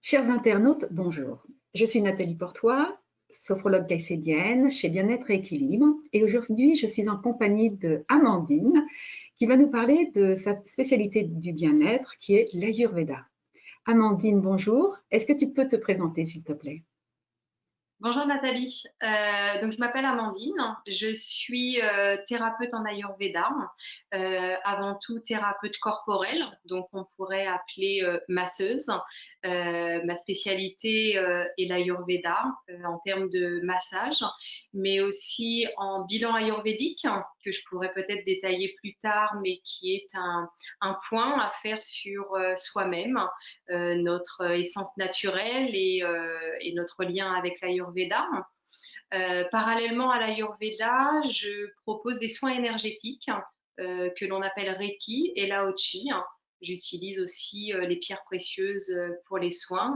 Chers internautes, bonjour. Je suis Nathalie Portois, sophrologue caïcédienne chez Bien-être et Équilibre. Et aujourd'hui, je suis en compagnie de Amandine qui va nous parler de sa spécialité du bien-être qui est l'Ayurveda. Amandine, bonjour. Est-ce que tu peux te présenter, s'il te plaît? Bonjour Nathalie, donc je m'appelle Amandine, je suis thérapeute en Ayurveda, avant tout thérapeute corporelle, donc on pourrait appeler masseuse. Ma spécialité est l'Ayurveda en termes de massage, mais aussi en bilan ayurvédique que je pourrais peut-être détailler plus tard, mais qui est un point à faire sur soi-même, notre essence naturelle et notre lien avec l'Ayurveda. Parallèlement à l'Ayurveda, je propose des soins énergétiques que l'on appelle Reiki et Laochi. J'utilise aussi les pierres précieuses pour les soins,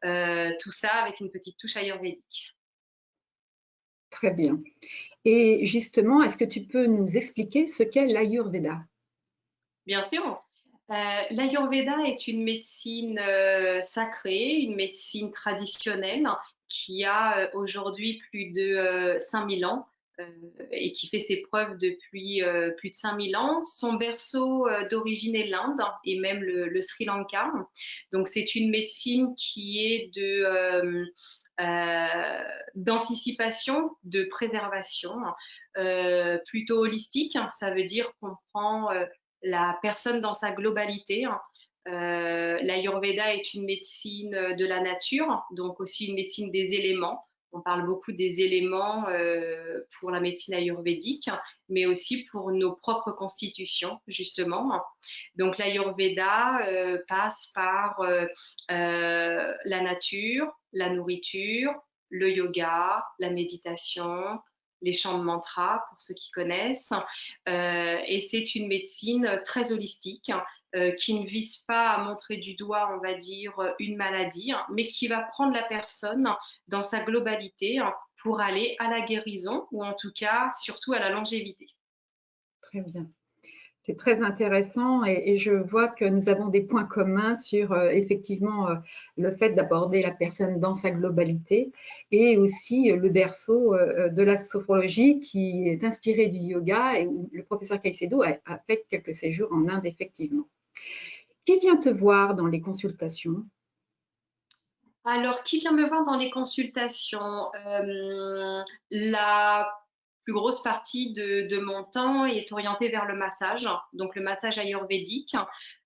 tout ça avec une petite touche ayurvédique. Très bien. Et justement, est-ce que tu peux nous expliquer ce qu'est l'Ayurveda? Bien sûr. L'Ayurveda est une médecine sacrée, une médecine traditionnelle qui a aujourd'hui plus de 5000 ans euh, et qui fait ses preuves depuis plus de 5000 ans. Son berceau d'origine est l'Inde et même le Sri Lanka. Donc c'est une médecine qui est d'anticipation, de préservation, plutôt holistique. Ça veut dire qu'on prend la personne dans sa globalité. L'Ayurveda est une médecine de la nature, donc aussi une médecine des éléments. On parle beaucoup des éléments pour la médecine ayurvédique, mais aussi pour nos propres constitutions, justement. Donc l'Ayurveda passe par la nature, la nourriture, le yoga, la méditation, les chants de mantras, pour ceux qui connaissent. Et c'est une médecine très holistique qui ne vise pas à montrer du doigt, on va dire, une maladie, mais qui va prendre la personne dans sa globalité pour aller à la guérison ou en tout cas surtout à la longévité. Très bien. C'est très intéressant et je vois que nous avons des points communs sur effectivement le fait d'aborder la personne dans sa globalité et aussi le berceau de la sophrologie qui est inspiré du yoga et où le professeur Caicedo a fait quelques séjours en Inde effectivement. Qui vient te voir dans les consultations? Alors, qui vient me voir dans les consultations? La plus grosse partie de mon temps est orientée vers le massage, donc le massage ayurvédique,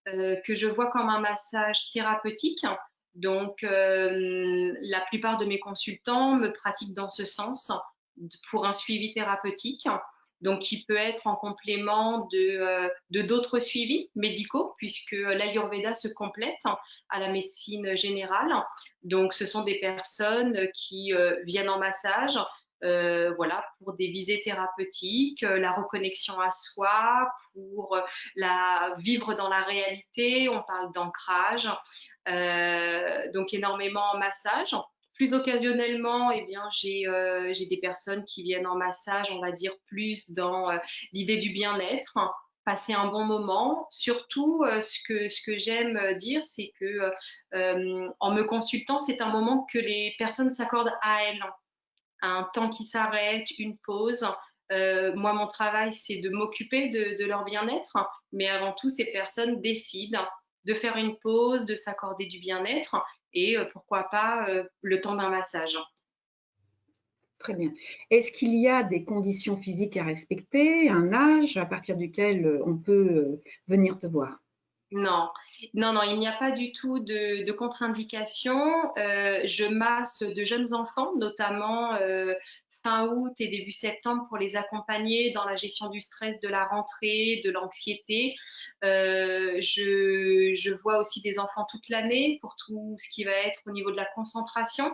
que je vois comme un massage thérapeutique. Donc, la plupart de mes consultants me pratiquent dans ce sens pour un suivi thérapeutique. Donc, qui peut être en complément de d'autres suivis médicaux, puisque l'Ayurveda se complète à la médecine générale. Donc, ce sont des personnes qui viennent en massage, voilà, pour des visées thérapeutiques, la reconnexion à soi, pour la vivre dans la réalité. On parle d'ancrage, donc énormément en massage. Plus occasionnellement, eh bien, j'ai des personnes qui viennent en massage, on va dire plus dans l'idée du bien-être, passer un bon moment. Surtout, ce que j'aime dire, c'est que en me consultant, c'est un moment que les personnes s'accordent à elles, un temps qui s'arrête, une pause. Moi, mon travail, c'est de m'occuper de leur bien-être, mais avant tout, ces personnes décident de faire une pause, de s'accorder du bien-être et pourquoi pas le temps d'un massage. Très bien. Est-ce qu'il y a des conditions physiques à respecter, un âge à partir duquel on peut venir te voir? Non, non, non, il n'y a pas du tout de contre-indication. Je masse de jeunes enfants, notamment fin août et début septembre, pour les accompagner dans la gestion du stress de la rentrée, de l'anxiété. Je vois aussi des enfants toute l'année pour tout ce qui va être au niveau de la concentration.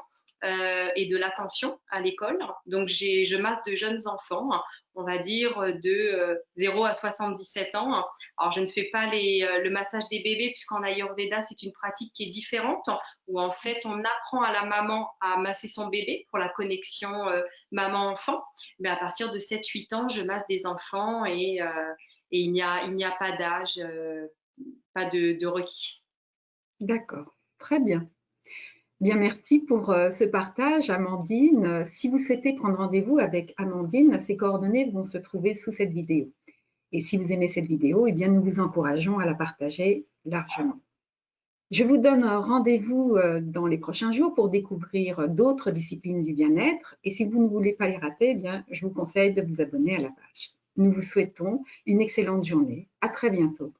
Et de l'attention à l'école. Donc, je masse de jeunes enfants, on va dire de 0 à 77 ans. Alors, je ne fais pas le massage des bébés, puisqu'en Ayurveda, c'est une pratique qui est différente, où en fait, on apprend à la maman à masser son bébé pour la connexion maman-enfant. Mais à partir de 7-8 ans, je masse des enfants et il n'y a pas d'âge, pas de requis. D'accord, très bien. Bien, merci pour ce partage, Amandine. Si vous souhaitez prendre rendez-vous avec Amandine, ses coordonnées vont se trouver sous cette vidéo. Et si vous aimez cette vidéo, eh bien, nous vous encourageons à la partager largement. Je vous donne rendez-vous dans les prochains jours pour découvrir d'autres disciplines du bien-être. Et si vous ne voulez pas les rater, eh bien, je vous conseille de vous abonner à la page. Nous vous souhaitons une excellente journée. À très bientôt.